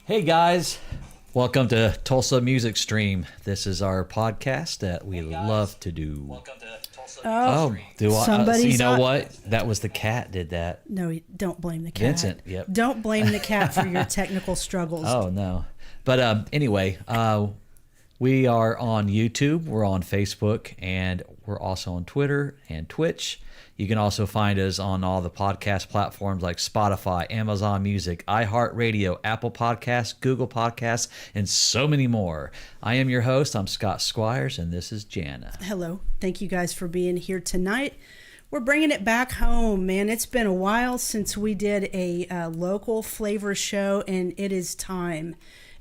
Hey guys, welcome to Tulsa Music Stream. This is our podcast that we love to do. Welcome to Tulsa Oh, Music Stream. do I? Somebody's You know on- what? That was the cat did that. No, don't blame the cat. Vincent, yep. Don't blame the cat for your technical struggles. Oh no. But anyway, we are on YouTube, we're on Facebook, and we're also on Twitter and Twitch. You can also find us on all the podcast platforms like Spotify, Amazon Music, iHeartRadio, Apple Podcasts, Google Podcasts, and so many more. I am your host. I'm Scott Squires, and this is Jana. Hello. Thank you guys for being here tonight. We're bringing it back home, man. It's been a while since we did a local flavor show, and it is time.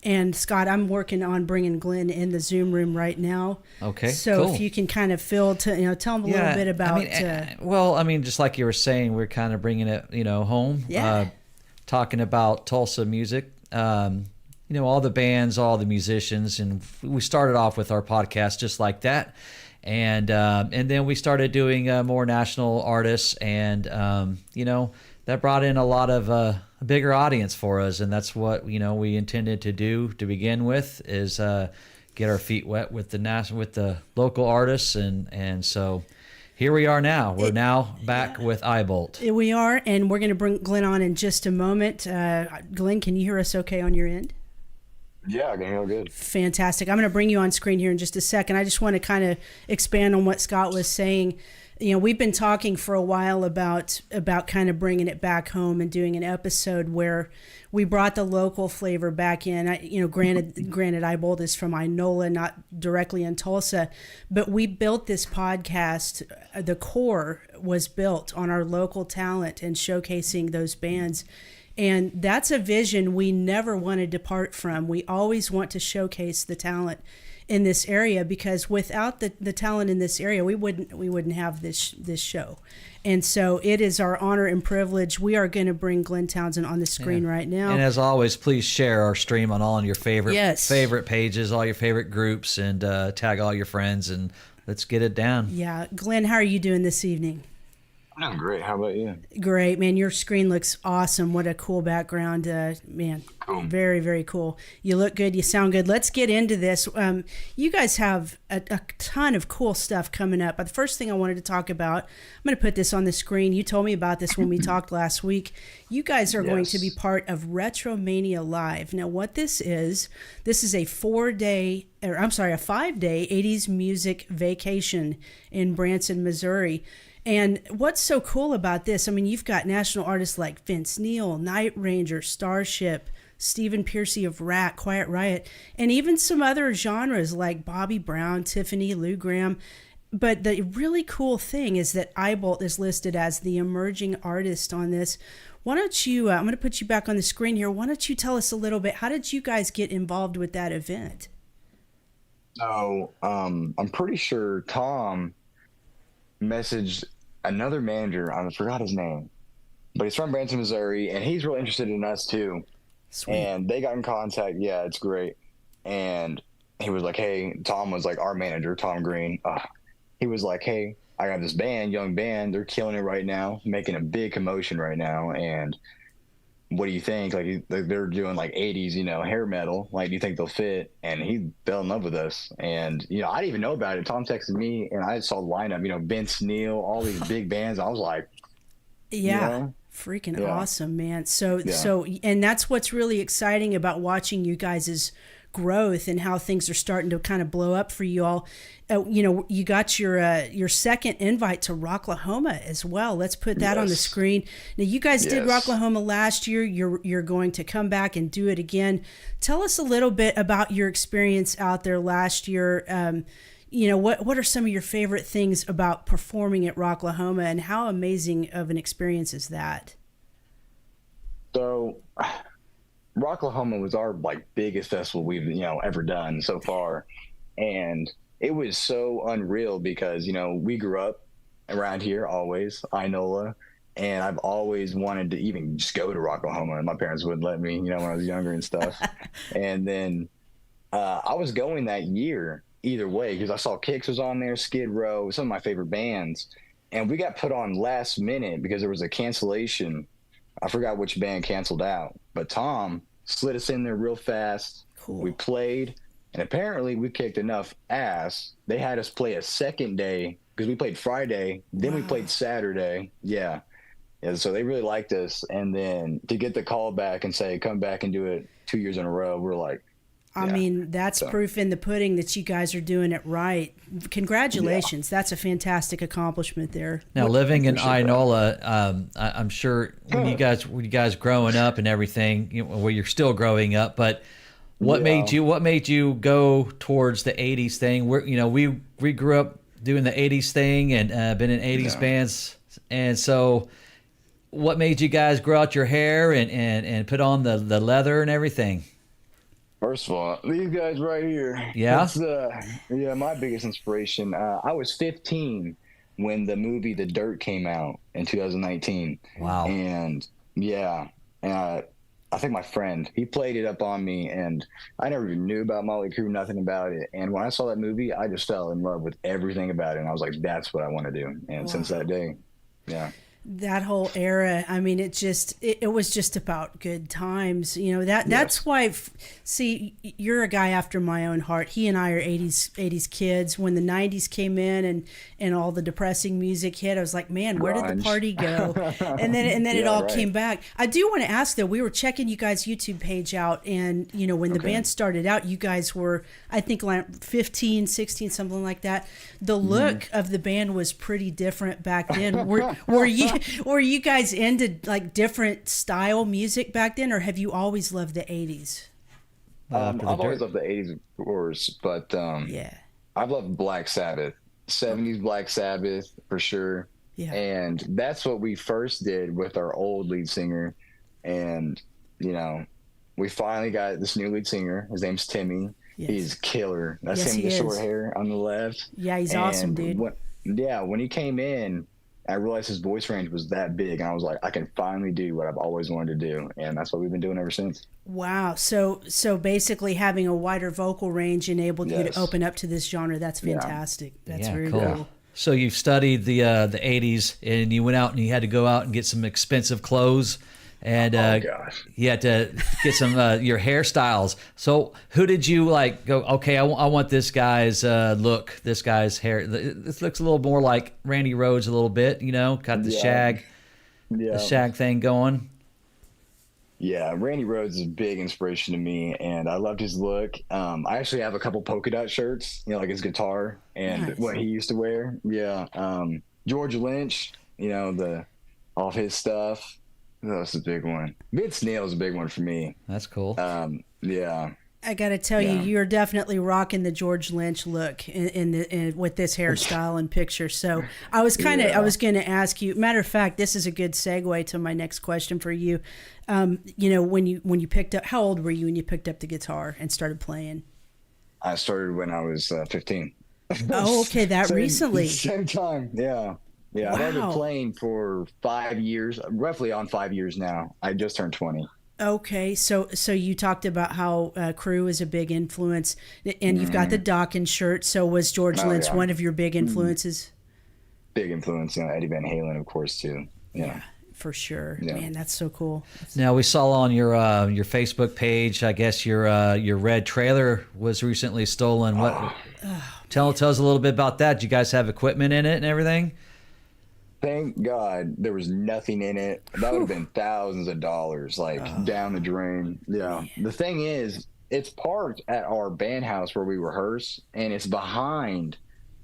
And Scott, I'm working on bringing Glenn in the Zoom room right now. Okay, So cool. if you can kind of tell him a little bit about. I mean, just like you were saying, we're kind of bringing it, home. Yeah. Talking about Tulsa music. All the bands, all the musicians, and we started off with our podcast just like that, and then we started doing more national artists, and that brought in a lot of a bigger audience for us, and that's what we intended to do to begin with, is get our feet wet with the local artists, and so here we are now. We're now back with Eyebolt. We are, and we're going to bring Glenn on in just a moment. Glenn, can you hear us okay on your end? Yeah, I can hear good. Fantastic. I'm going to bring you on screen here in just a second. I just want to kind of expand on what Scott was saying. We've been talking for a while about kind of bringing it back home and doing an episode where we brought the local flavor back in. Granted, Eyebolt is from Inola, not directly in Tulsa, but we built this podcast. The core was built on our local talent and showcasing those bands. And that's a vision we never want to depart from. We always want to showcase the talent in this area, because without the talent in this area, we wouldn't have this show. And so it is our honor and privilege. We are going to bring Glenn Townsend on the screen right now. And as always, please share our stream on all of your favorite pages, all your favorite groups, and tag all your friends, and let's get it down. Yeah. Glenn, how are you doing this evening? I'm great. How about you? Great, man. Your screen looks awesome. What a cool background, man. Cool. Very, very cool. You look good. You sound good. Let's get into this. You guys have a ton of cool stuff coming up. But the first thing I wanted to talk about, I'm going to put this on the screen. You told me about this when we talked last week. You guys are going to be part of Retromania Live. Now, what this is a 5-day 80s music vacation in Branson, Missouri. And what's so cool about this, I mean, you've got national artists like Vince Neil, Night Ranger, Starship, Stephen Pearcy of Rat, Quiet Riot, and even some other genres like Bobby Brown, Tiffany, Lou Graham. But the really cool thing is that Eyebolt is listed as the emerging artist on this. Why don't you, I'm going to put you back on the screen here. Why don't you tell us a little bit, how did you guys get involved with that event? So, I'm pretty sure Tom messaged another manager. I forgot his name, but he's from Branson, Missouri, and he's real interested in us too. Sweet. And they got in contact. Yeah, it's great. And he was like, "Hey," Tom was like our manager, Tom Green. He was like, "Hey, I got this young band. They're killing it right now, making a big commotion right now. And what do you think? Like they're doing like 80s, hair metal. Like, do you think they'll fit?" And he fell in love with us. And, I didn't even know about it. Tom texted me and I saw the lineup, Vince Neil, all these big bands. I was like, yeah, freaking awesome, man. So, and that's what's really exciting about watching you guys' growth and how things are starting to kind of blow up for you all. You got your second invite to Rocklahoma as well. Let's put that on the screen. Now, you guys did Rocklahoma last year. You're going to come back and do it again. Tell us a little bit about your experience out there last year. What are some of your favorite things about performing at Rocklahoma, and how amazing of an experience is that? So Rocklahoma was our biggest festival we've ever done so far, and it was so unreal because we grew up around here, always Inola, and I've always wanted to even just go to Rocklahoma, and my parents wouldn't let me when I was younger and stuff. And then I was going that year either way because I saw Kix was on there, Skid Row, some of my favorite bands, and we got put on last minute because there was a cancellation. I forgot which band canceled out, but Tom slid us in there real fast. Cool. We played, and apparently we kicked enough ass. They had us play a second day because we played Friday, then we played Saturday. Yeah. And so they really liked us. And then to get the call back and say, come back and do it 2 years in a row, we're like, I mean, that's proof in the pudding that you guys are doing it right. Congratulations. That's a fantastic accomplishment there. Now, living in Inola, I'm sure when you guys growing up and everything, well, you're still growing up, but what made you go towards the 80s thing? We grew up doing the 80s thing and been in 80s bands. And so what made you guys grow out your hair and put on the leather and everything? First of all, these guys right here. Yeah? My biggest inspiration. I was 15 when the movie The Dirt came out in 2019. Wow. And I think my friend, he played it up on me, and I never even knew about Motley Crue, nothing about it. And when I saw that movie, I just fell in love with everything about it. And I was like, that's what I want to do. And since that day, that whole era, I mean, it was just about good times. That's why, see, you're a guy after my own heart. He and I are 80s kids. When the 90s came in and all the depressing music hit, I was like, man, where did the party go? And then it all came back. I do want to ask, though, we were checking you guys' YouTube page out, and, when the band started out, you guys were, I think, like 15, 16, something like that. The look of the band was pretty different back then. Were you guys into like different style music back then, or have you always loved the 80s? I've always loved the 80s, of course, but I've loved Black Sabbath, 70s Black Sabbath for sure. Yeah. And that's what we first did with our old lead singer. And, we finally got this new lead singer. His name's Timmy. Yes. He's killer. That's him with the short hair on the left. Yeah, he's awesome, dude. When he came in, I realized his voice range was that big, and I was like, I can finally do what I've always wanted to do, and that's what we've been doing ever since. Wow. So basically having a wider vocal range enabled you to open up to this genre. That's fantastic. That's very cool. So you've studied the 80s, and you went out and you had to go out and get some expensive clothes, and you had to get some your hairstyles. So who did you go, okay, I want this guy's look, this guy's hair. This looks a little more like Randy Rhoads a little bit, got the shag thing going. Yeah, Randy Rhoads is a big inspiration to me, and I loved his look. I actually have a couple polka dot shirts, like his guitar and what he used to wear. Yeah. George Lynch, all of his stuff. That's a big one. Vince Neil is a big one for me. That's cool. I got to tell you, you're definitely rocking the George Lynch look in with this hairstyle and picture. So I was going to ask you. Matter of fact, this is a good segue to my next question for you. When you picked up, how old were you when you picked up the guitar and started playing? I started when I was 15. Oh, okay, recently. Same time, yeah. Yeah, wow. I've been playing for 5 years, roughly on 5 years now. I just turned 20. Okay, so you talked about how Crew is a big influence, and you've got the Dawkins shirt. So was George Lynch one of your big influences? Big influence, Eddie Van Halen, of course, too. Yeah, for sure. Yeah. Man, that's so cool. Now we saw on your Facebook page, I guess your red trailer was recently stolen. Tell us a little bit about that. Do you guys have equipment in it and everything? Thank God there was nothing in it. That would have been thousands of dollars, down the drain. Yeah. The thing is, it's parked at our band house where we rehearse, and it's behind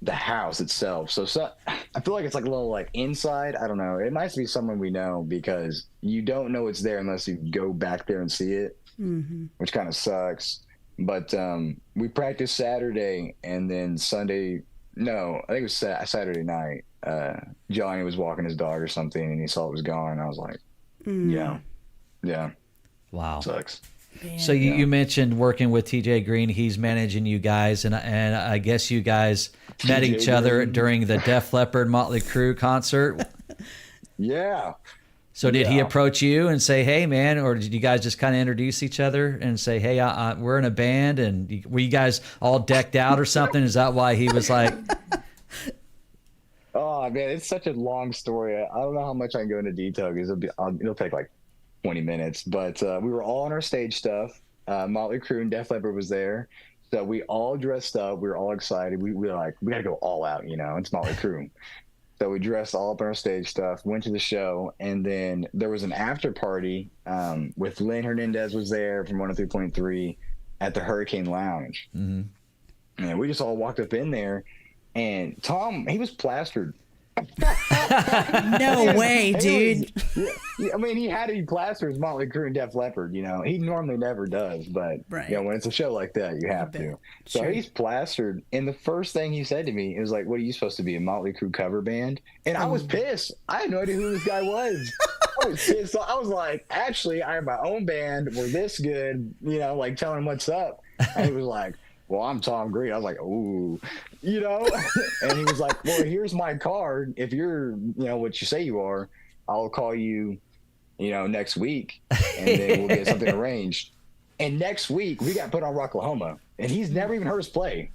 the house itself. So I feel like it's like a little inside. I don't know. It might be someone we know, because you don't know it's there unless you go back there and see it, which kind of sucks. But we practiced Saturday, and then Sunday. No, I think it was Saturday night. Johnny was walking his dog or something, and he saw it was gone. And I was like, yeah. Wow. Sucks. Man. So you mentioned working with TJ Green. He's managing you guys, and I guess you guys met each other during the Def Leppard Motley Crue concert. Yeah. So did he approach you and say, hey, man, or did you guys just kind of introduce each other and say, hey, we're in a band, and were you guys all decked out or something? Is that why he was like... Oh, man, it's such a long story. I don't know how much I can go into detail, because it'll take 20 minutes. But we were all on our stage stuff. Motley Crue and Def Leppard was there. So we all dressed up. We were all excited. We were like, we got to go all out, you know, it's Motley Crue. So we dressed all up in our stage stuff, went to the show, and then there was an after party with Lynn Hernandez was there from 103.3 at the Hurricane Lounge. Mm-hmm. And we just all walked up in there, and Tom, he was plastered. No way, dude. I mean, he had to be plastered as Motley Crue and Def Leppard, you know. He normally never does, but Right. you know, when it's a show like that, you have to. So Sure. he's plastered, and the first thing he said to me, it was like, "What are you supposed to be, a Motley Crue cover band?" And I was pissed. I had no idea who this guy was. I was pissed. So I was like, "Actually, I have my own band. We're this good," you know, like telling him what's up. And he was like, "Well, I'm Tom Green." I was like, "Ooh," you know. And he was like, "Well, here's my card. If you're, you know, what you say you are, I'll call you, you know, next week, and then we'll get something arranged." And next week we got put on Rocklahoma, and he's never even heard us play.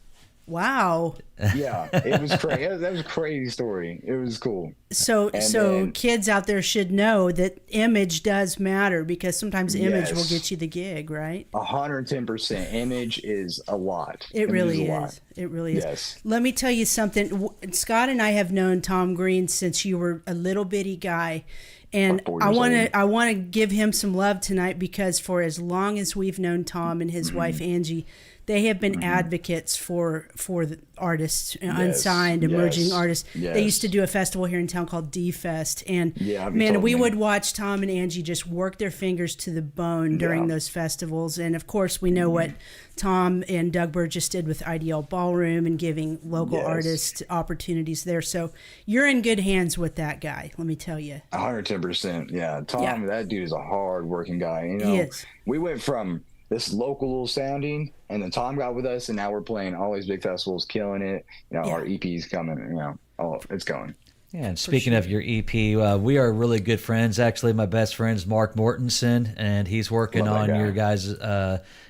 Wow. Yeah, it was crazy. That was a crazy story. It was cool. So then- kids out there should know that image does matter, because sometimes image will Yes. get you the gig, right? 110%. Image is a lot. It Image really a lot. is. It really is. Yes. Let me tell you something. Scott and I have known Tom Green since you were a little bitty guy. And About 4 I years want old. to I want to give him some love tonight, because for as long as we've known Tom and his wife Angie, they have been advocates for the artists, unsigned, emerging yes, artists. They yes. used to do a festival here in town called D-Fest. And Yeah, you man, told we me. would watch Tom and Angie just work their fingers to the bone during Yeah. those festivals. And of course, we know what Tom and Doug Burgess did with IDL Ballroom and giving local Yes. artists opportunities there. So you're in good hands with that guy, let me tell you. 110%. Yeah. Tom, Yeah. that dude is a hard working guy. You know, He is. we went from this local little sounding, and then Tom got with us, and now we're playing all these big festivals, killing it. You know, Yeah. our EP's coming, you know, oh, it's going. Yeah, and speaking of your EP, we are really good friends. Actually, my best friend's Mark Mortensen, and he's working Love that on guy. your guys'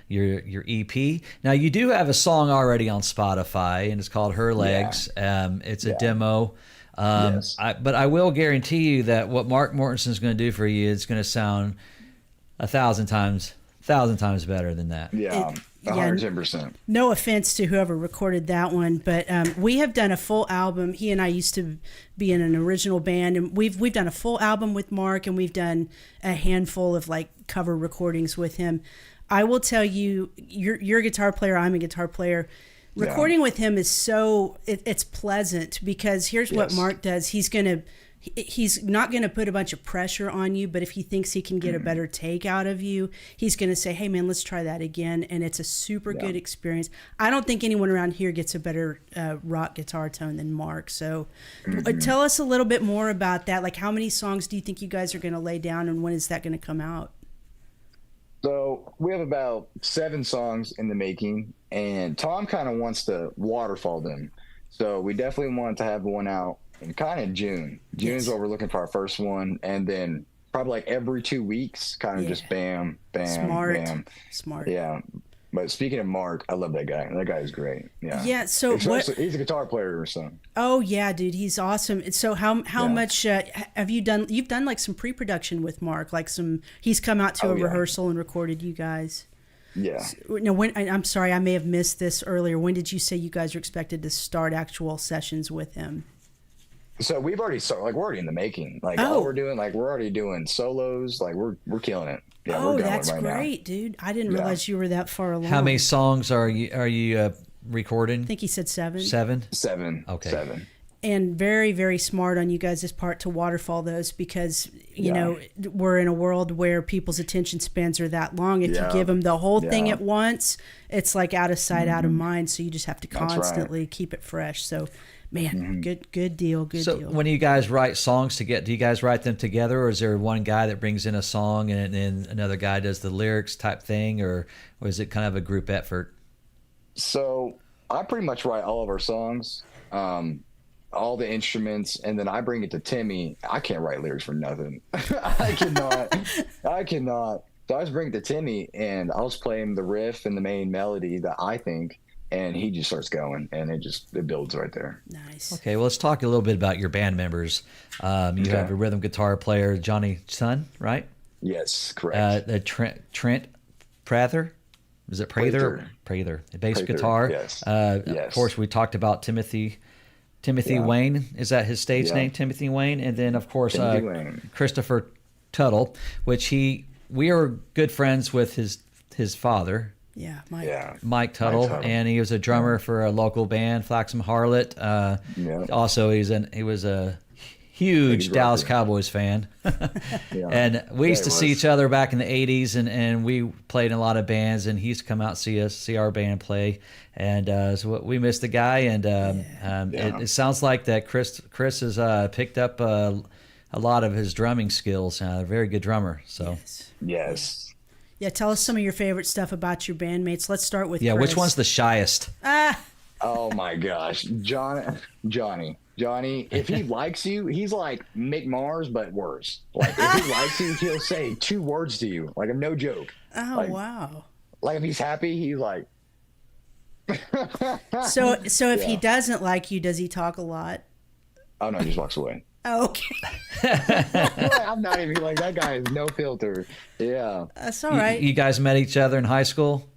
your EP. Now, you do have a song already on Spotify, and it's called Her Legs. It's a demo. Yes. But I will guarantee you that what Mark Mortensen's going to do for you is going to sound 1,000 times better than that. Yeah. 110%. No offense to whoever recorded that one, but we have done a full album. He and I used to be in an original band, and we've done a full album with Mark, and we've done a handful of like cover recordings with him. I will tell you, you're a guitar player. I'm a guitar player. Recording with him is it's pleasant, because here's what Yes. Mark does. He's not going to put a bunch of pressure on you, but if he thinks he can get a better take out of you, he's going to say, "Hey man, let's try that again." And it's a super good experience. I don't think anyone around here gets a better rock guitar tone than Mark. So tell us a little bit more about that. Like, how many songs do you think you guys are going to lay down, and when is that going to come out? So we have about 7 songs in the making, and Tom kind of wants to waterfall them. So we definitely want to have one out in kind of June. June is what we're looking for our first one, and then probably like every 2 weeks, kind of just bam, bam, bam. Smart. Yeah. But speaking of Mark, I love that guy. That guy is great. Yeah. Yeah. So Especially, he's a guitar player or something. Oh yeah, dude, he's awesome. So how much have you done? You've done like some pre-production with Mark, like he's come out to a rehearsal and recorded you guys. Yeah. No, I'm sorry, I may have missed this earlier. When did you say you guys are expected to start actual sessions with him? So we've already started, like we're already in the making. Like all we're doing, like we're already doing solos. Like we're killing it. Yeah, Oh, we're going that's right great, dude. I didn't realize you were that far along. How many songs are you recording? I think he said 7. 7? now. 7. Okay. 7. And very, very smart on you guys' part to waterfall those, because, you know, we're in a world where people's attention spans are that long. If you give them the whole thing at once, it's like out of sight, out of mind. So you just have to constantly keep it fresh. So, man, good deal. Good So deal. when you guys write songs do you guys write them together, or is there one guy that brings in a song and then another guy does the lyrics type thing, or is it kind of a group effort? So I pretty much write all of our songs, all the instruments, and then I bring it to Timmy. I can't write lyrics for nothing. I cannot. So I just bring it to Timmy, and I'll just play him the riff and the main melody that I think, and he just starts going, and it builds right there. Nice. Okay, well, let's talk a little bit about your band members. You have a rhythm guitar player, Johnny Sun, right? Yes, correct. The Trent Prather. Is it Prather? Prather. Bass Prather, guitar. yes. Yes. Yes. Of course, we talked about Timothy Wayne. Is that his stage name? Timothy Wayne. And then, of course, Christopher Tuttle, which we are good friends with his father. Yeah, Mike. Yeah. Mike Tuttle, and he was a drummer for a local band, Flaxman Harlot. Also, he was a huge Dallas Cowboys fan. And we used to see each other back in the 80s, and we played in a lot of bands, and he used to come out and see our band play. And so we missed the guy, and it sounds like that Chris has picked up a lot of his drumming skills. A very good drummer. So Yes. Yeah, tell us some of your favorite stuff about your bandmates. Let's start with Chris. Which one's the shyest? Oh my gosh, Johnny. If he likes you, he's like Mick Mars, but worse. Like if he likes you, he'll say 2 words to you. Like, no joke. Oh, like, wow. Like if he's happy, he's like. So if he doesn't like you, does he talk a lot? Oh no, he just walks away. Oh, okay. I'm not even like, that guy has no filter. Yeah. That's all right. You guys met each other in high school?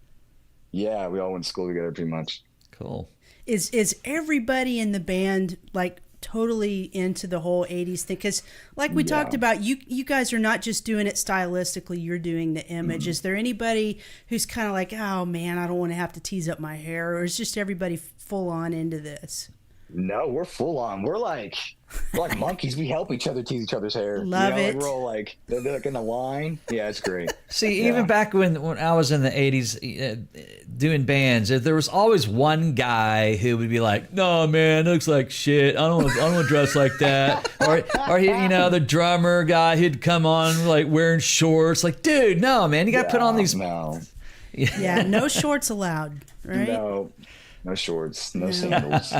Yeah, we all went to school together pretty much. Cool. Is everybody in the band like totally into the whole 80s thing? Because like we talked about, you guys are not just doing it stylistically, you're doing the image. Mm-hmm. Is there anybody who's kind of like, oh man, I don't want to have to tease up my hair? Or is just everybody full on into this? No, we're full on. We're like monkeys. We help each other tease each other's hair. Love it. Like we're all like, they're like in a line. Yeah, it's great. See, even back when I was in the 80s doing bands, there was always one guy who would be like, no, man, it looks like shit. I don't want to dress like that. Or he, the drummer guy, he'd come on like wearing shorts. Like, dude, no, man, you got to put on these. No. Yeah, no shorts allowed, right? No shorts, no sandals.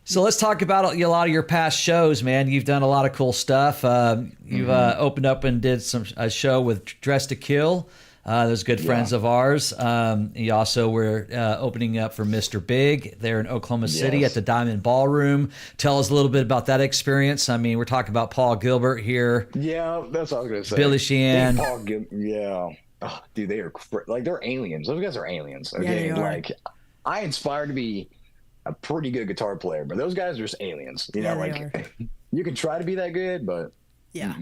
So let's talk about a lot of your past shows, man. You've done a lot of cool stuff. You've opened up and did a show with Dress to Kill. Those good friends of ours. You also were opening up for Mr. Big there in Oklahoma City at the Diamond Ballroom. Tell us a little bit about that experience. I mean, we're talking about Paul Gilbert here. Yeah, that's what I was going to say. Billy Sheehan. Paul Gilbert, oh, dude, they are like, they're aliens. Those guys are aliens. Okay, yeah, they are. Like, I aspire to be a pretty good guitar player, but those guys are just aliens. You can try to be that good, but yeah,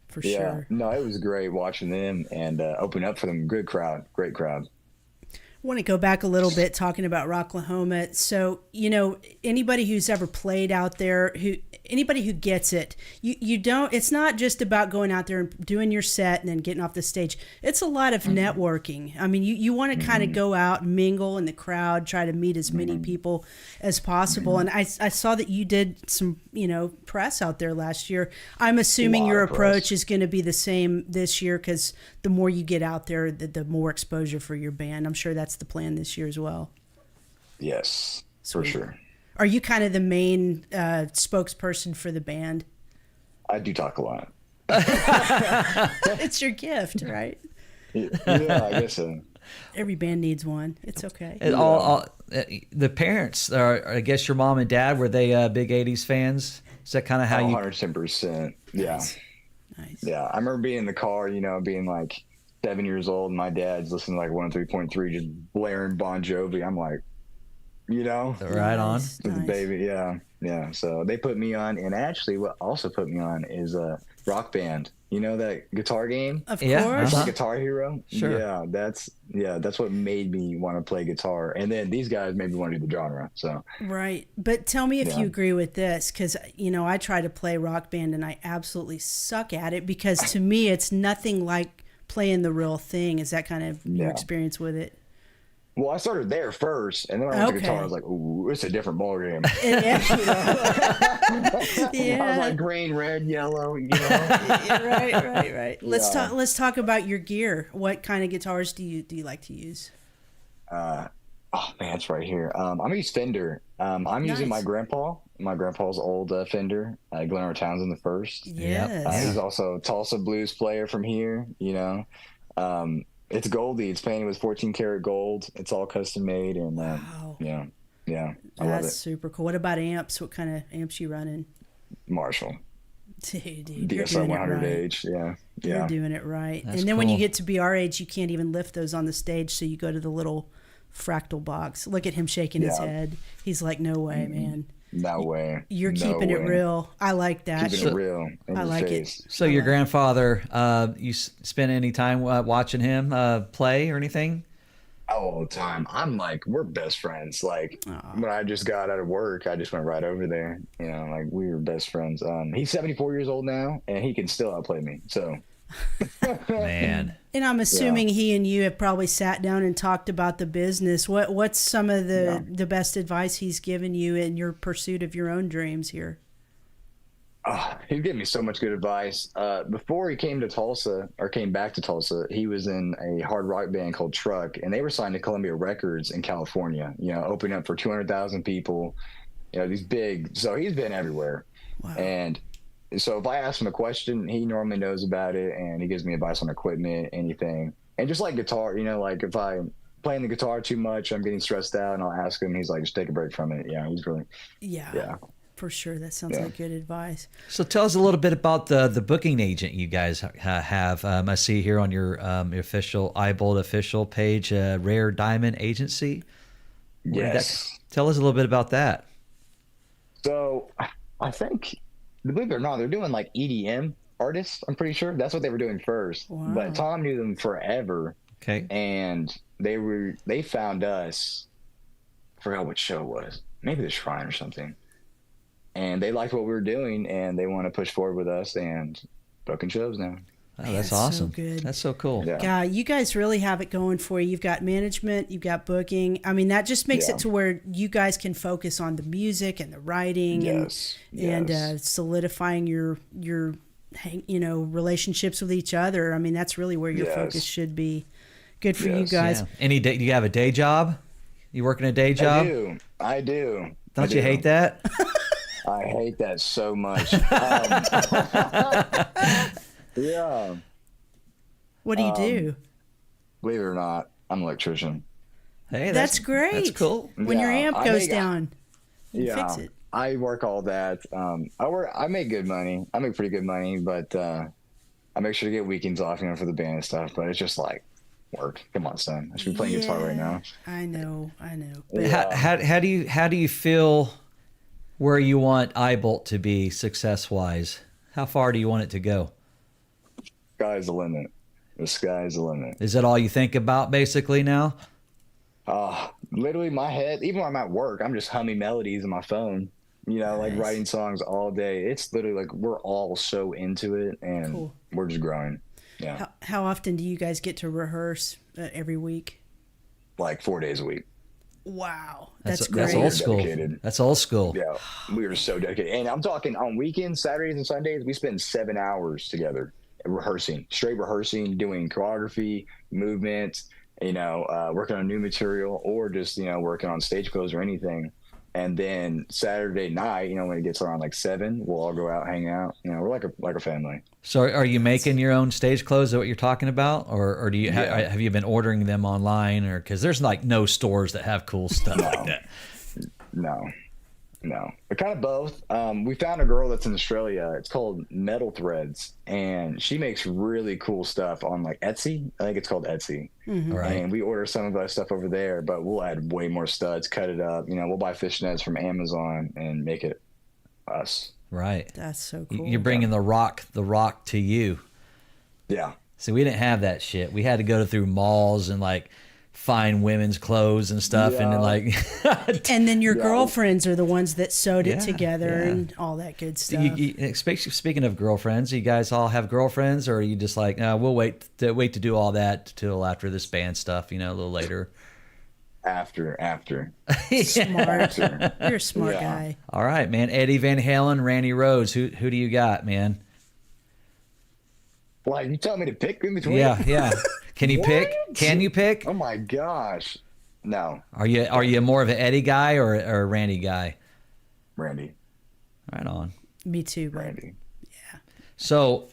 for sure. No, it was great watching them and open up for them. Good crowd, great crowd. I want to go back a little bit talking about Rocklahoma. So, anybody who's ever played out there, anybody who gets it, you don't, it's not just about going out there and doing your set and then getting off the stage. It's a lot of networking. I mean, you want to kind of go out, mingle in the crowd, try to meet as many people as possible. And I saw that you did some, press out there last year. I'm assuming your approach is going to be the same this year, because the more you get out there, the more exposure for your band. I'm sure that's the plan this year as well. Yes, for sure. Are you kind of the main spokesperson for the band? I do talk a lot. It's your gift, right? Yeah, I guess so. Every band needs one. It's okay. The parents, I guess your mom and dad, were they big 80s fans? Is that kind of how you... 110%. Yeah. Nice. Yeah, I remember being in the car, being like 7 years old, and my dad's listening to like 103.3, just blaring Bon Jovi. I'm like, right on. Nice. With the baby. Yeah. So they put me on, and actually what also put me on is Rock Band. You know that guitar game? Of Yeah, course. It's like Guitar Hero. Sure. Yeah, that's what made me want to play guitar, and then these guys made me want to do the genre. So Right. But tell me if you agree with this, because, I try to play Rock Band and I absolutely suck at it, because to me it's nothing like playing the real thing. Is that kind of your experience with it? Well, I started there first, and then when I went to guitar, I was like, ooh, it's a different ballgame. Yeah. I was like green, red, yellow, Right. Let's talk about your gear. What kind of guitars do you like to use? Oh man, it's right here. I'm gonna use Fender. I'm using my grandpa's old Fender, Glenn Townsend the first. Yes. He's also a Tulsa blues player from here. It's Goldie. It's painted with 14 karat gold. It's all custom made, and Wow. I love it. That's super cool. What about amps? What kind of amps you running? Marshall. Dude, you're DSR doing it 100H. right. Yeah. You're Yeah. doing it right. That's And then when you cool. get to be our age, you can't even lift those on the stage, so you go to the little fractal box. Look at him shaking his Yeah. head. He's like, no way, man. No way. You're No keeping it way. real. I like that. Keeping it real. In I your like it. face. So your grandfather, you spend any time watching him play or anything? All the time. I'm like, we're best friends. Like when I just got out of work, I just went right over there. You know, like we were best friends. He's 74 years old now, and he can still outplay me. So, Man. And I'm assuming he and you have probably sat down and talked about the business. What's some of the best advice he's given you in your pursuit of your own dreams here? he gave me so much good advice. Before he came to Tulsa or came back to Tulsa, he was in a hard rock band called Truck, and they were signed to Columbia Records in California. You know, opening up for 200,000 people. You know, these big. So he's been everywhere, and so if I ask him a question, he normally knows about it, and he gives me advice on equipment, anything. And just like guitar, you know, like if I'm playing the guitar too much, I'm getting stressed out, and I'll ask him. He's like, just take a break from it. Yeah, he's really, yeah. For sure. That sounds like good advice. So tell us a little bit about the booking agent you guys have. I see here on your official Eyebolt official page, Rare Diamond Agency. Yes. Tell us a little bit about that. So I think, believe it or not, they're doing like EDM artists. I'm pretty sure that's what they were doing first. Wow. But Tom knew them forever, Okay. and they found us. I forgot what show it was. Maybe the Shrine or something. And they liked what we were doing, and they want to push forward with us and booking shows now. Oh, Man, that's so awesome. good. That's so cool. Yeah. God, you guys really have it going for you. You've got management, you've got booking. I mean, that just makes it to where you guys can focus on the music and the writing and solidifying your relationships with each other. I mean, that's really where your focus should be. Good for you guys. Yeah. Any day? Do you have a day job? You working a day job? I do. Don't you hate that? I hate that so much. Yeah. What do you do? Believe it or not, I'm an electrician. Hey, That's great. That's cool. When your amp I goes make- down, you Yeah. fix it. I work all that. I make good money. I make pretty good money, but I make sure to get weekends off, for the band and stuff. But it's just like work. Come on, son. I should be playing guitar right now. I know. But how do you feel where you want Eyebolt to be success wise? How far do you want it to go? Sky's the limit. The sky's the limit. Is that all you think about basically now? Literally my head, even when I'm at work, I'm just humming melodies on my phone, like writing songs all day. It's literally like we're all so into it, and we're just growing. Yeah. How often do you guys get to rehearse every week? Like 4 days a week. Wow. That's great. That's old school. Dedicated. That's old school. Yeah. We are so dedicated. And I'm talking on weekends, Saturdays and Sundays, we spend 7 hours together rehearsing, doing choreography, movements, working on new material, or just, working on stage clothes or anything. And then Saturday night, when it gets around like 7, we'll all go out, hang out. We're like a family. So are you making your own stage clothes? Is that what you're talking about? Or do you have you been ordering them online? Or because there's like no stores that have cool stuff like that. No, but kind of both. We found a girl that's in Australia. It's called Metal Threads, and she makes really cool stuff on like Etsy. I think it's called Etsy. Mm-hmm. Right. And we order some of our stuff over there, but we'll add way more studs, cut it up. We'll buy fishnets from Amazon and make it us. Right. That's so cool. You're bringing the rock to you. Yeah. See, we didn't have that shit. We had to go through malls and like find women's clothes and stuff, and then like. And then your girlfriends are the ones that sewed it together and all that good stuff. Speaking of girlfriends, you guys all have girlfriends, or are you just like, we'll wait to do all that till after this band stuff, a little later? After. Smart. You're a smart guy. All right, man. Eddie Van Halen, Randy Rhoads. Who do you got, man? Like, you tell me to pick in between? Yeah. Can you pick? Can you pick? Oh my gosh. No. Are you more of an Eddie guy or a Randy guy? Randy. Right on. Me too, bud. Randy. Yeah. So,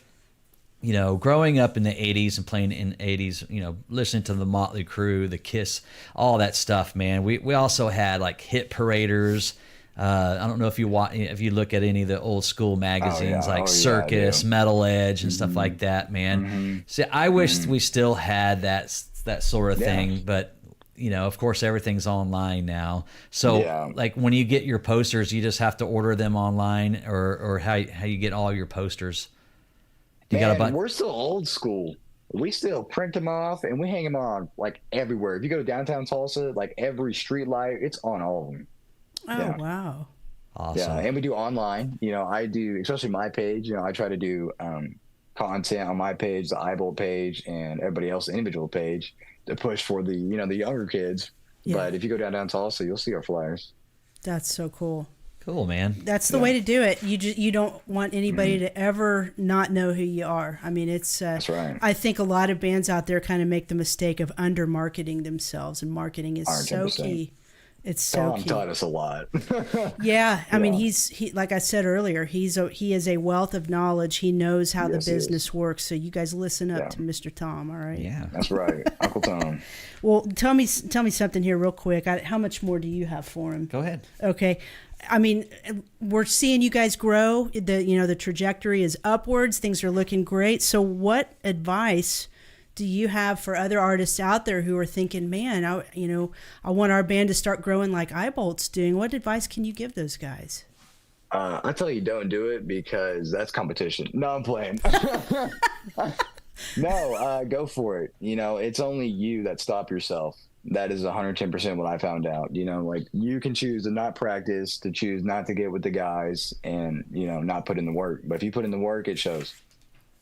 growing up in the 80s and playing in the 80s, listening to the Motley Crue, the Kiss, all that stuff, man. We also had like hit paraders, I don't know if you look at any of the old school magazines like Circus, Metal Edge, and stuff like that, man. See, I wish we still had that sort of thing, but of course everything's online now. So like when you get your posters, you just have to order them online, or how you get all your posters. We're still old school. We still print them off and we hang them on like everywhere. If you go to downtown Tulsa, like every street light, it's on all of them. Oh, wow. Awesome. Yeah, and we do online. I do, especially my page. I try to do content on my page, the Eyebolt page, and everybody else's individual page to push for the the younger kids. Yeah. But if you go downtown Tulsa, you'll see our flyers. That's so cool. Cool, man. That's the way to do it. You don't want anybody to ever not know who you are. I mean, it's that's right. I think a lot of bands out there kind of make the mistake of under marketing themselves, and marketing is 100%. So key. It's so key. Taught us a lot. Yeah, I mean, he like I said earlier, he is a wealth of knowledge. He knows how the business works. So you guys listen up to Mr. Tom. All right. Yeah, that's right, Uncle Tom. Well, tell me something here real quick. How much more do you have for him? Go ahead. Okay. I mean, we're seeing you guys grow. The trajectory is upwards. Things are looking great. So what advice do you have for other artists out there who are thinking, man, I want our band to start growing like Eyebolt's doing? What advice can you give those guys? I tell you, don't do it because that's competition. No, I'm playing. No, go for it. It's only you that stop yourself. That is 110% what I found out. Like you can choose to not practice, to choose not to get with the guys, and not put in the work. But if you put in the work, it shows.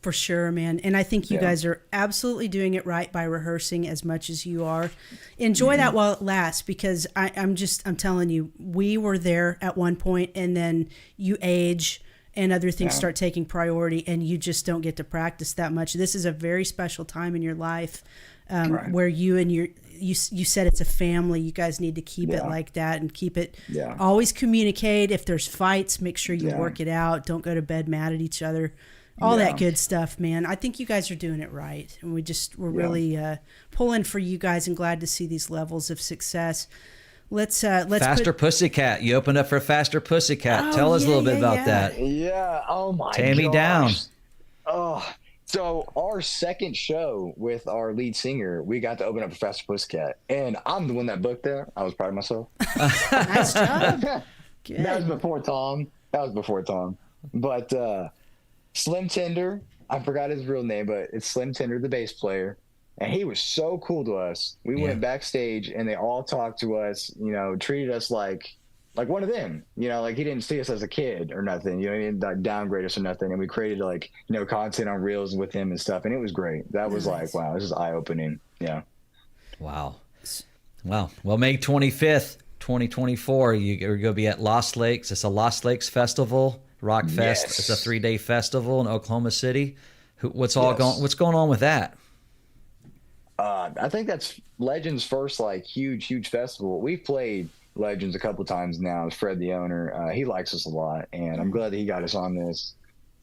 For sure, man. And I think you guys are absolutely doing it right by rehearsing as much as you are. Enjoy that while it lasts, because I'm telling you, we were there at one point, and then you age and other things start taking priority, and you just don't get to practice that much. This is a very special time in your life where you said it's a family. You guys need to keep it like that, and keep it always communicate. If there's fights, make sure you work it out. Don't go to bed mad at each other. All that good stuff, man. I think you guys are doing it right, and we're really pulling for you guys, and glad to see these levels of success. Let's Faster Pussycat. You opened up for Faster Pussycat. Tell us a little bit about that. Yeah. Oh my. Tammy down. Oh. So our second show with our lead singer, we got to open up for Faster Pussycat, and I'm the one that booked there. I was proud of myself. Nice job. Good. That was before Tom. But Slim Tender, I forgot his real name, but it's Slim Tender, the bass player. And he was so cool to us. We went backstage and they all talked to us, treated us like one of them, like he didn't see us as a kid or nothing, he didn't downgrade us or nothing. And we created content on reels with him and stuff. And it was great. That was like, wow, this is eye opening. Yeah. Wow. Well, May 25th, 2024, you're going to be at Lost Lakes. It's a Lost Lakes Festival. Rock Fest. Yes. It's a 3-day festival in Oklahoma City. What's going on with that? I think that's Legends' first huge festival. We've played Legends a couple times now. Fred, the owner, he likes us a lot, and I'm glad that he got us on this.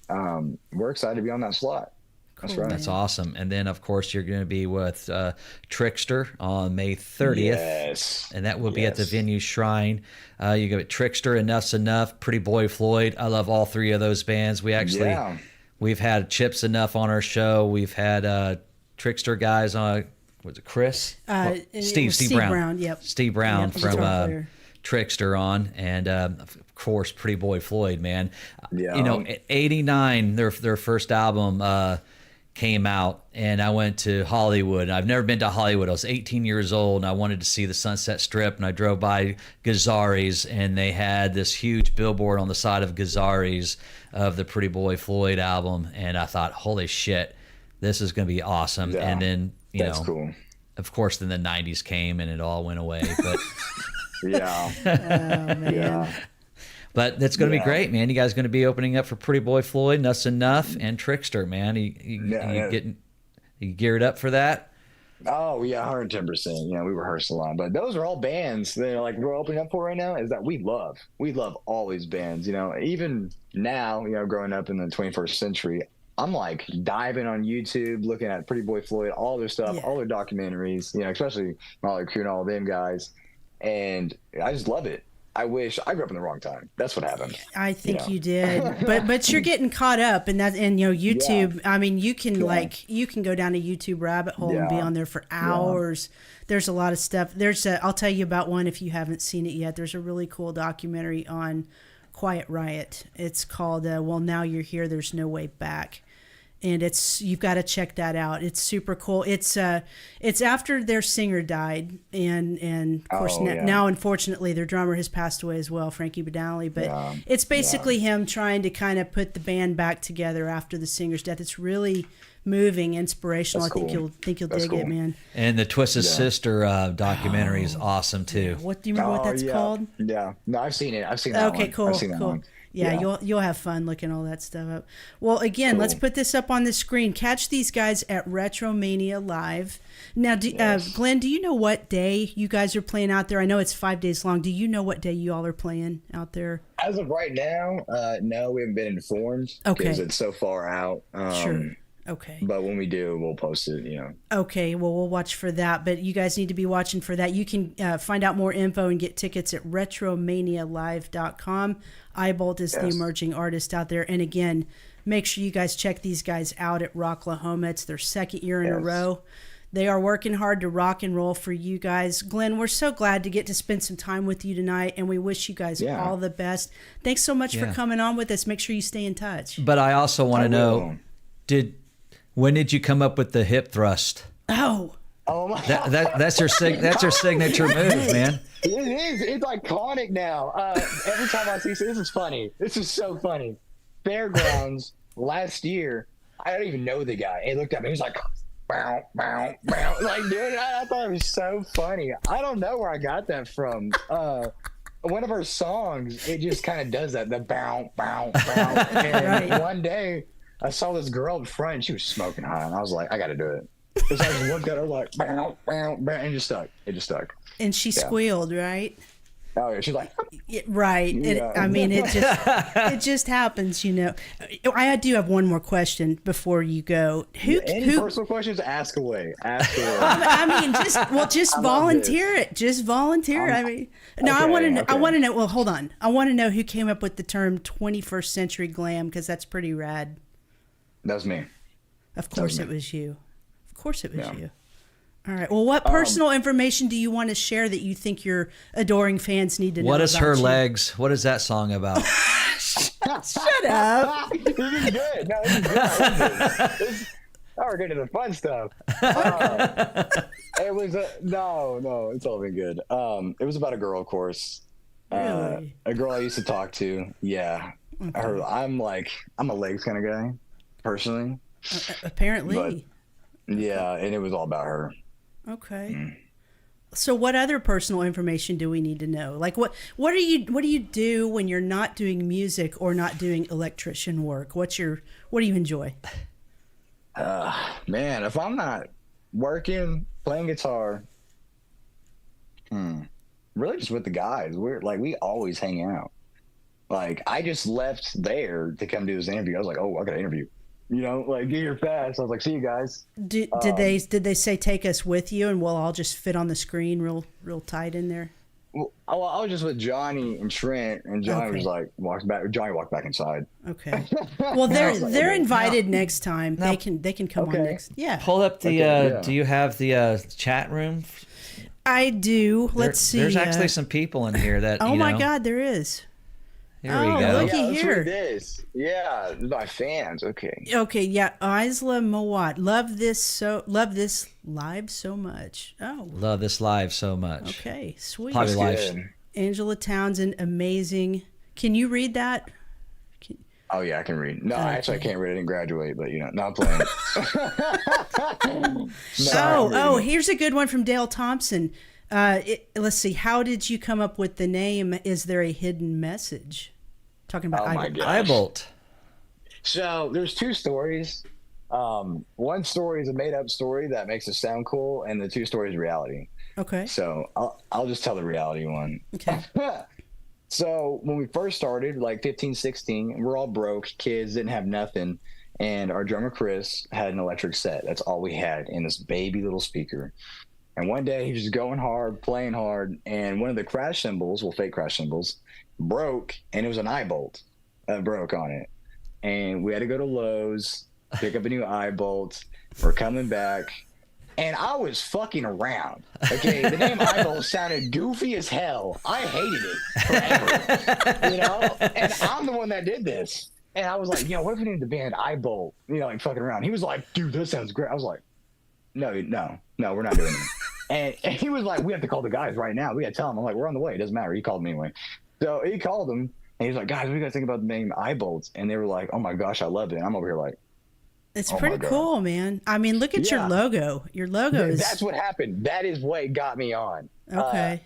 We're excited to be on that slot. That's right. That's awesome. And then, of course, you're going to be with Trickster on May 30th. Yes. And that will be at the Venue Shrine. You got Trickster, Enough's Enough, Pretty Boy Floyd. I love all three of those bands. We've had Chips Enough on our show. We've had Trickster guys on, was it Chris? Steve Brown. Yep. Steve Brown from Trickster on, and of course Pretty Boy Floyd, man. Yeah. 89, their first album came out, and I went to Hollywood. I've never been to Hollywood. I was 18 years old, and I wanted to see the Sunset Strip, and I drove by Guitarist, and they had this huge billboard on the side of Guitarist of the Pretty Boy Floyd album, and I thought, holy shit, this is going to be awesome. Yeah, and then, that's cool. Of course, then the 90s came, and it all went away, but... Yeah. Oh, man. Yeah. But that's going to be great, man. You guys are going to be opening up for Pretty Boy Floyd, Enough's Enough, and Trickster, man. You geared up for that? Oh, yeah, 110%. We rehearse a lot. But those are all bands that we're opening up for right now is that we love. We love all these bands. Even now, growing up in the 21st century, I'm diving on YouTube, looking at Pretty Boy Floyd, all their stuff, all their documentaries, especially Molly Crew and all them guys. And I just love it. I wish I grew up in the wrong time. That's what happened. I think you did, but you're getting caught up, and YouTube. I mean, you can you can go down a YouTube rabbit hole and be on there for hours. There's a lot of stuff. I'll tell you about one if you haven't seen it yet. There's a really cool documentary on Quiet Riot. It's called Well, Now You're Here, There's No Way Back. And you've got to check that out. It's super cool. It's after their singer died, and of course now unfortunately their drummer has passed away as well, Frankie Badali. But it's basically him trying to kind of put the band back together after the singer's death. It's really moving, inspirational. That's I think you'll dig it, man. And the Twisted Sister documentary is awesome too. What do you remember what that's called? Yeah, no, I've seen it. I've seen that one. Okay, cool, I've seen that cool. one. Yeah, you'll have fun looking all that stuff up. Well, again, let's put this up on the screen. Catch these guys at Retromania Live. Now, Glenn, do you know what day you guys are playing out there? I know it's 5 days long. Do you know what day you all are playing out there? As of right now, no, we haven't been informed because it's so far out. Sure. Okay. But when we do, we'll post it, Okay, well, we'll watch for that. But you guys need to be watching for that. You can find out more info and get tickets at retromanialive.com. Eyebolt is the emerging artist out there. And again, make sure you guys check these guys out at Rocklahoma. It's their second year in a row. They are working hard to rock and roll for you guys. Glenn, we're so glad to get to spend some time with you tonight, and we wish you guys all the best. Thanks so much for coming on with us. Make sure you stay in touch. But I also want to know, when did you come up with the hip thrust? Oh my! That's your signature move, man. It is. It's iconic now. Every time I see this is funny. This is so funny. Fairgrounds last year, I don't even know the guy. He looked at me. He was like, bow, bow, bow. Like, dude, I thought it was so funny. I don't know where I got that from. One of our songs, it just kind of does that. The bow, bow, bow. And one day, I saw this girl in front, and she was smoking hot, and I was like, I got to do it. So I just looked at her like, bow, bow, bow, and it just stuck. It just stuck. And she squealed, right? Oh, yeah. She's like, right. Yeah. It just happens, I do have one more question before you go. Any personal questions? Ask away. Just volunteer it. Just volunteer. Okay, I want to know. Well, hold on. I want to know who came up with the term 21st century glam, because that's pretty rad. That was me. Of course it was you. Of course it was you. All right. Well, what personal information do you want to share that you think your adoring fans need to know? What is her legs? What is that song about? Shut up. This is good. No, this is good. Now we're getting to the fun stuff. It was no, it's all been good. It was about a girl, of course. Really? A girl I used to talk to. Yeah. Okay. I'm a legs kind of guy, personally. Apparently. But, yeah, and it was all about her. Okay. So what other personal information do we need to know? Like what do you do when you're not doing music or not doing electrician work? What do you enjoy? Man, if I'm not working, playing guitar, really just with the guys. We always hang out. Like, I just left there to come do this interview. I was like, oh, I got an interview. Get here fast. I was like, see you guys. Did they say take us with you and we'll all just fit on the screen real tight in there? Well, I was just with Johnny and Trent, and Johnny was like, Johnny walked back inside. Okay. Well, they're invited next time. They can come on next. Yeah. Pull up the. Do you have the chat room? I do. Let's see. There's actually some people in here that. Oh my God, there is. Here we go. Looky here. What it is. Yeah, my fans. Okay. Okay, yeah. Isla Mowat. Love this live so much. Oh. Love this live so much. Okay, sweet. Probably live. Angela Townsend, amazing. Can you read that? Oh yeah, I can read. No, actually I can't read. I didn't graduate, but not playing. Here's a good one from Dale Thompson. Let's see. How did you come up with the name? Is there a hidden message? Talking about Eyebolt. So there's two stories. One story is a made-up story that makes it sound cool, and the two stories reality. Okay. So I'll just tell the reality one. Okay. So when we first started, like 15, 16, we're all broke. Kids didn't have nothing. And our drummer, Chris, had an electric set. That's all we had in this baby little speaker. And one day he was just going hard, playing hard, and one of the crash cymbals, fake crash cymbals, broke, and it was an eye bolt that broke on it. And we had to go to Lowe's, pick up a new eye bolt. We're coming back, and I was fucking around. Okay, the name Eyebolt sounded goofy as hell. I hated it forever, you know. And I'm the one that did this. And I was like, what if we named the band Eyebolt? Like fucking around. He was like, dude, that sounds great. I was like, no, we're not doing it. And he was like, we have to call the guys right now. We got to tell them. I'm like, we're on the way. It doesn't matter. He called me anyway. So he called them, and he's like, guys, what do you guys think about the name Eyebolts? And they were like, oh my gosh, I love it. And I'm over here like, it's pretty cool, man. I mean, look at your logo. Your logo is... That's what happened. That is what got me on. Okay.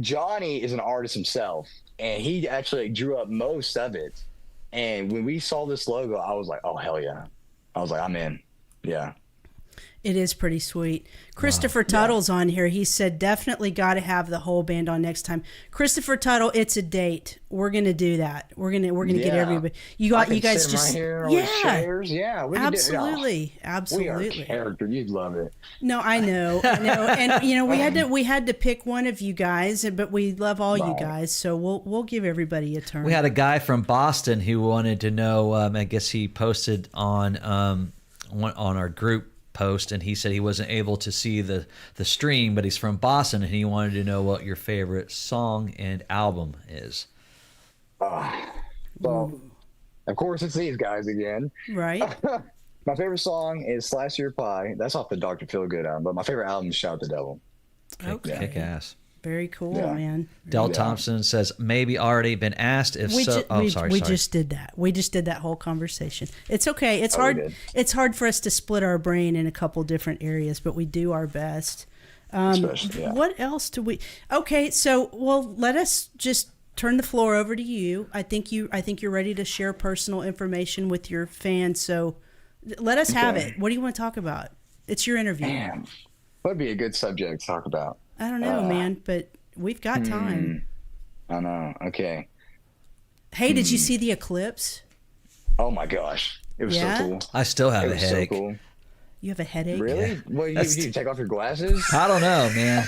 Johnny is an artist himself, and he actually drew up most of it. And when we saw this logo, I was like, oh, hell yeah. I was like, I'm in. Yeah. It is pretty sweet. Christopher Tuttle's on here. He said, definitely got to have the whole band on next time. Christopher Tuttle, it's a date. We're gonna do that. We're gonna get everybody. You guys just right here with chairs. Yeah, we absolutely, absolutely. We are character. You'd love it. No, I know. And we had to pick one of you guys, but we love all you guys, so we'll give everybody a turn. We had a guy from Boston who wanted to know. I guess he posted on our group post, and he said he wasn't able to see the stream, but he's from Boston, and he wanted to know what your favorite song and album is. Well, of course it's these guys again, right? My favorite song is Slice Your Pie. That's off the Dr. Feelgood album, but my favorite album is Shout the Devil. Okay. Kick ass. Very cool, man. Del Thompson says, maybe already been asked. If so, sorry. We just did that. We just did that whole conversation. It's okay. It's hard. It's hard for us to split our brain in a couple different areas, but we do our best. What else do we? Okay, so let us just turn the floor over to you. I think you're ready to share personal information with your fans. So let us have it. What do you want to talk about? It's your interview. Man, what'd be a good subject to talk about? I don't know, man, but we've got time. I know. Okay. Hey, did you see the eclipse? Oh my gosh, it was so cool. I still have a headache. So cool. You have a headache? Really? Yeah. Well, you take off your glasses? I don't know, man.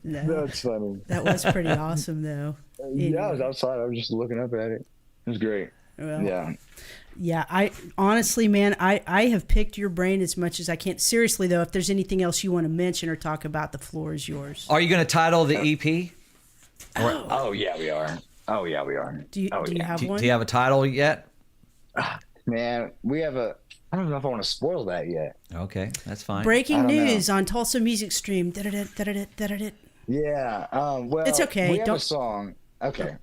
No. That's funny. That was pretty awesome, though. Yeah, I was outside. I was just looking up at it. It was great. Well, yeah. I honestly, man, I have picked your brain as much as I can. Seriously, though, if there's anything else you want to mention or talk about, the floor is yours. Are you going to title the EP? Oh yeah, we are. Oh yeah, we are. Do you have one? Do you have a title yet? Man, we have a. I don't know if I want to spoil that yet. Okay, that's fine. Breaking news on Tulsa Music Stream. Yeah. Well, it's okay. We have a song. Okay.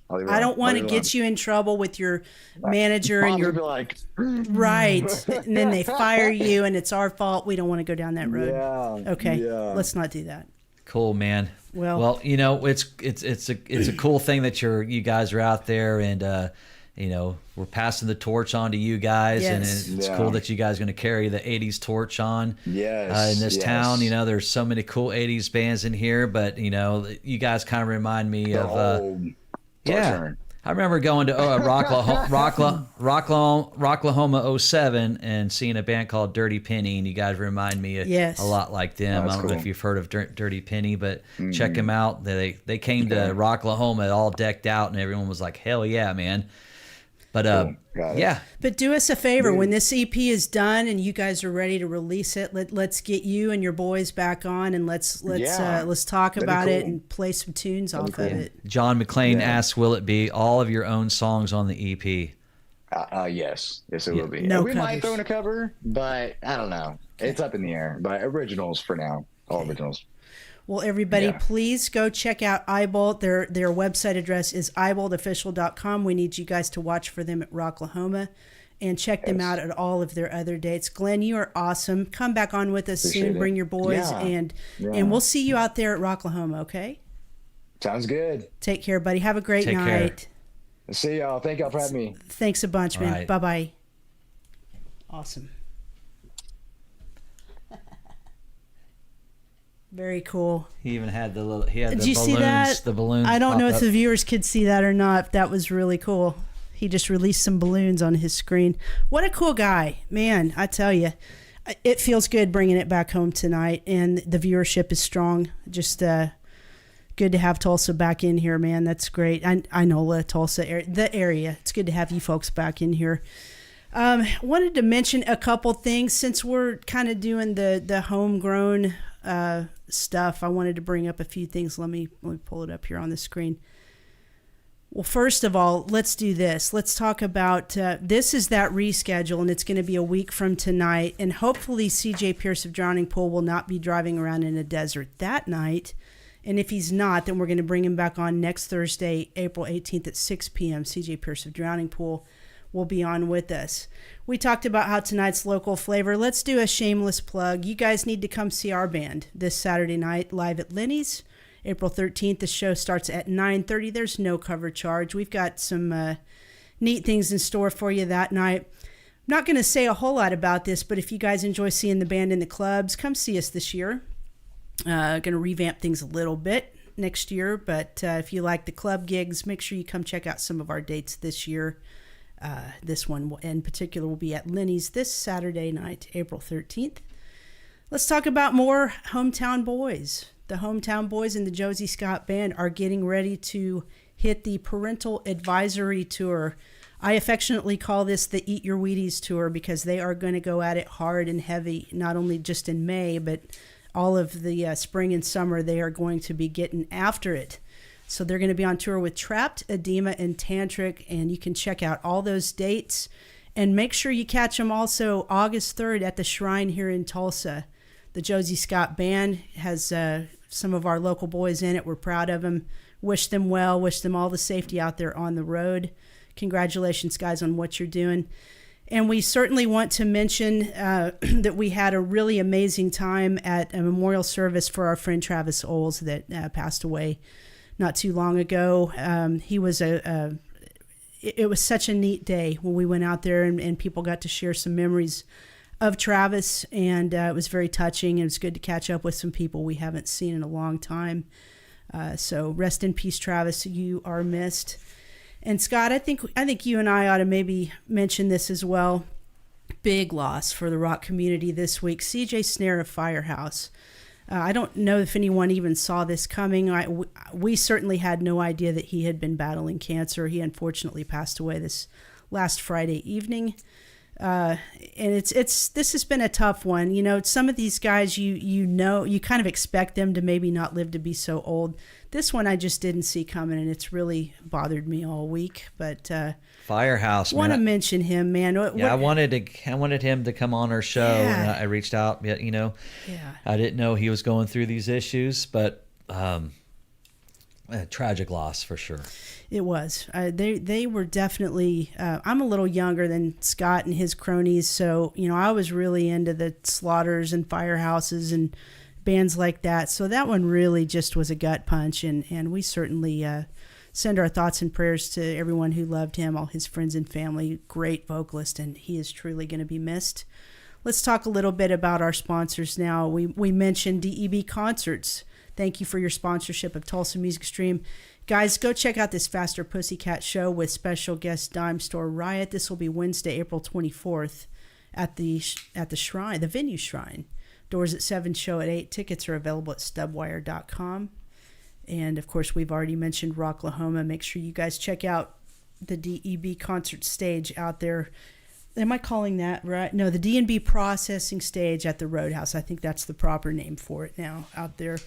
I don't want to get you in trouble with your manager and your like right, and then they fire you, and it's our fault. We don't want to go down that road. Yeah. Okay. Yeah. Let's not do that. Cool, man. Well, it's a cool thing that you guys are out there, and we're passing the torch on to you guys, and it's cool that you guys are going to carry the 80s torch on in this town. There's so many cool 80s bands in here, but you guys kind of remind me of I remember going to Rocklahoma 07 and seeing a band called Dirty Penny, and you guys remind me a lot like them. I don't know if you've heard of Dirty Penny, but check them out. They came to Rocklahoma all decked out, and everyone was like, hell yeah, man. But But do us a favor, when this EP is done and you guys are ready to release it, let's get you and your boys back on, and let's talk about it and play some tunes off of it. John McClain asks, will it be all of your own songs on the EP? Yes, it will be. No we covers. might throw in a cover, but I don't know. It's up in the air. But originals for now, all originals. Well, everybody, please go check out Eyebolt. Their website address is eyeboltofficial.com. We need you guys to watch for them at Rocklahoma and check them out at all of their other dates. Glenn, you are awesome. Come back on with us soon. Bring your boys, and we'll see you out there at Rocklahoma, okay? Sounds good. Take care, buddy. Have a great night. See y'all. Thank y'all for having me. Thanks a bunch, man. Right. Bye-bye. Awesome. Very cool. He even had the balloons. Did you see that? The balloons. I don't know if the viewers could see that or not. That was really cool. He just released some balloons on his screen. What a cool guy, man! I tell you, It feels good bringing it back home tonight, and the viewership is strong. Just good to have Tulsa back in here, man. That's great. I know Tulsa, the area. It's good to have you folks back in here. Wanted to mention a couple things since we're kind of doing the homegrown stuff. I wanted to bring up a few things. Let me pull it up here on the screen. Well, first of all, let's do this. Let's talk about this is that reschedule, and it's going to be a week from tonight. And hopefully CJ Pierce of Drowning Pool will not be driving around in a desert that night. And if he's not, then we're going to bring him back on next Thursday, April 18th at 6 p.m. CJ Pierce of Drowning Pool will be on with us. We talked about how tonight's local flavor. Let's do a shameless plug. You guys need to come see our band this Saturday night live at Lenny's. April 13th, the show starts at 9:30. There's no cover charge. We've got some neat things in store for you that night. I'm not going to say a whole lot about this, but if you guys enjoy seeing the band in the clubs, come see us this year. Going to revamp things a little bit next year, but if you like the club gigs, make sure you come check out some of our dates this year. This one in particular will be at Lenny's this Saturday night, April 13th. Let's talk about more Hometown Boys. The Hometown Boys and the Josie Scott Band are getting ready to hit the Parental Advisory Tour. I affectionately call this the Eat Your Wheaties Tour because they are going to go at it hard and heavy, not only just in May, but all of the spring and summer. They are going to be getting after it. So they're going to be on tour with Trapped, Edema, and Tantric, and you can check out all those dates. And make sure you catch them also August 3rd at the Shrine here in Tulsa. The Josie Scott Band has some of our local boys in it. We're proud of them. Wish them well. Wish them all the safety out there on the road. Congratulations, guys, on what you're doing. And we certainly want to mention that we had a really amazing time at a memorial service for our friend Travis Oles that passed away not too long ago. He was it was such a neat day when we went out there and people got to share some memories of Travis, and it was very touching. It was good to catch up with some people we haven't seen in a long time. So rest in peace, Travis. You are missed. And Scott, I think you and I ought to maybe mention this as well. Big loss for the rock community this week. CJ Snare of Firehouse. I don't know if anyone even saw this coming. We certainly had no idea that he had been battling cancer. He unfortunately passed away this last Friday evening. And this has been a tough one. You know, some of these guys, you kind of expect them to maybe not live to be so old. This one I just didn't see coming, and it's really bothered me all week. But Firehouse, want to mention him, man. I wanted him to come on our show, and I reached out. You know, I didn't know he was going through these issues, but a tragic loss for sure. It was. They were definitely. I'm a little younger than Scott and his cronies, so you know I was really into the Slaughters and Firehouses and bands like that. So that one really just was a gut punch, and we certainly send our thoughts and prayers to everyone who loved him, all his friends and family. Great vocalist, and he is truly going to be missed. Let's talk a little bit about our sponsors now. We mentioned DEB Concerts. Thank you for your sponsorship of Tulsa Music Stream. Guys, go check out this Faster Pussycat show with special guest Dime Store Riot. This will be Wednesday, April 24th at the Shrine, the venue Shrine. Doors at 7, show at 8. Tickets are available at stubwire.com. And, of course, we've already mentioned Rocklahoma. Make sure you guys check out the DEB concert stage out there. Am I calling that right? No, the D&B processing stage at the Roadhouse. I think that's the proper name for it now out there.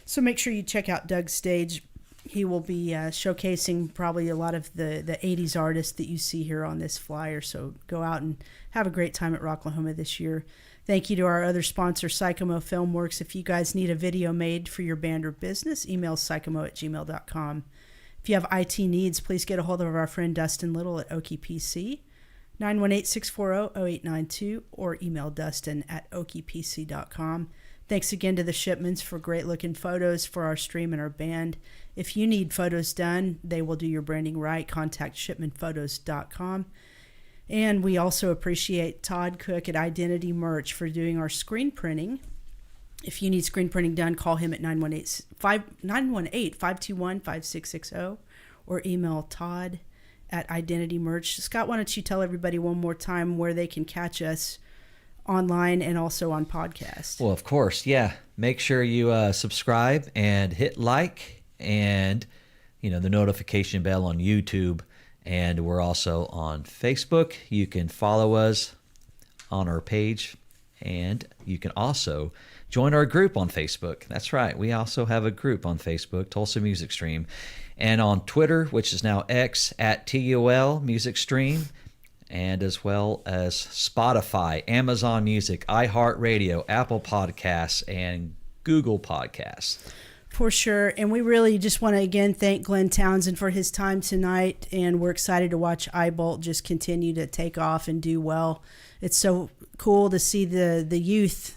So make sure you check out Doug's stage. He will be showcasing probably a lot of the 80s artists that you see here on this flyer. So go out and have a great time at Rocklahoma this year. Thank you to our other sponsor, Psychomo Filmworks. If you guys need a video made for your band or business, email psychomo@gmail.com. If you have IT needs, please get a hold of our friend Dustin Little at OkiePC, 918-640-0892, or email dustin@okiepc.com. Thanks again to the Shipmans for great-looking photos for our stream and our band. If you need photos done, they will do your branding right. Contact shipmanphotos.com. And we also appreciate Todd Cook at Identity Merch for doing our screen printing. If you need screen printing done, call him at 918-521-5660 or email Todd at Identity Merch. Scott, why don't you tell everybody one more time where they can catch us online and also on podcast. Well, of course, yeah. Make sure you subscribe and hit like and, the notification bell on YouTube. And we're also on Facebook. You can follow us on our page, and you can also join our group on Facebook. That's right. We also have a group on Facebook, Tulsa Music Stream, and on Twitter, which is now X at TUL Music Stream, and as well as Spotify, Amazon Music, iHeartRadio, Apple Podcasts, and Google Podcasts. For sure. And we really just want to, again, thank Glenn Townsend for his time tonight. And we're excited to watch Eyebolt just continue to take off and do well. It's so cool to see the youth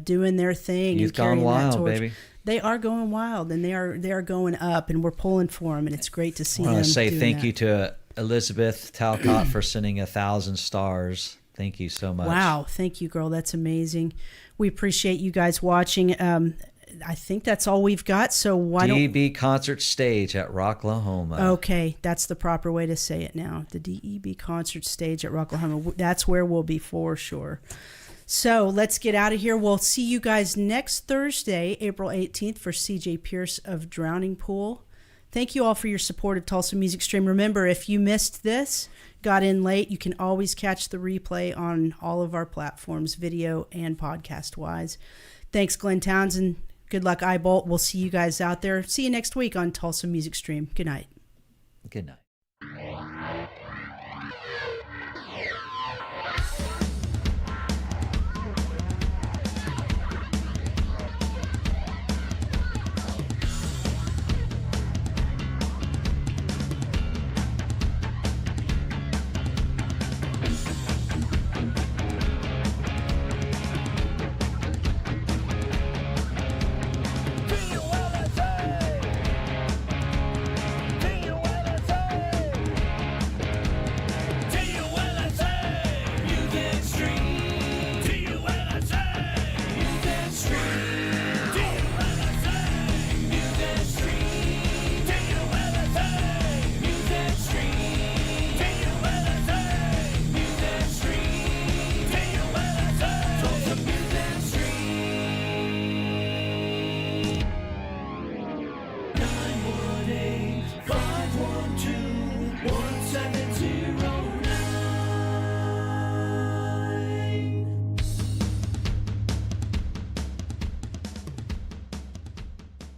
doing their thing. Youth and carrying gone wild, that torch. baby. They are going wild, and they are going up, and we're pulling for them, and it's great to see them. I want to say thank that. you to Elizabeth Talcott for sending 1,000 stars. Thank you so much. Wow. Thank you, girl. That's amazing. We appreciate you guys watching. I think that's all we've got. So why don't DEB concert stage at Rocklahoma. Okay, that's the proper way to say it now. The DEB concert stage at Rocklahoma. That's where we'll be for sure. So let's get out of here. We'll see you guys next Thursday, April 18th, for CJ Pierce of Drowning Pool. Thank you all for your support of Tulsa Music Stream. Remember, if you missed this, got in late, you can always catch the replay on all of our platforms, video and podcast-wise. Thanks, Glenn Townsend. Good luck, Eyebolt. We'll see you guys out there. See you next week on Tulsa Music Stream. Good night. Good night.